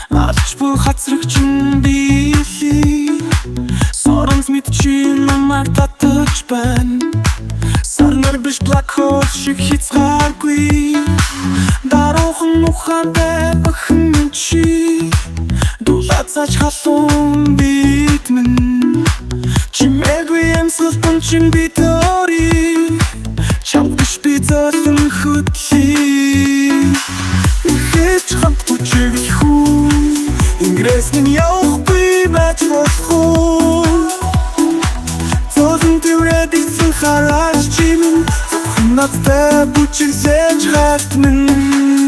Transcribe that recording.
Ачбу хацрах чин бийли Соронз мэдчи намайг татаж байна Сарнар биш black hole шиг хязгааргүй Даруухан ухаантай охин чи Дулаацаач халуун бит минь Чимээгүй эмсэлтэн чин битори Чам биш би зөөлөн хөдлий Ихэч хамтучиг хүү Ингрэсний явахгүй байж болохгүй Зөөлөн төврэдэг сүн хараач чимэн Надтай бүчиг сэж хат минь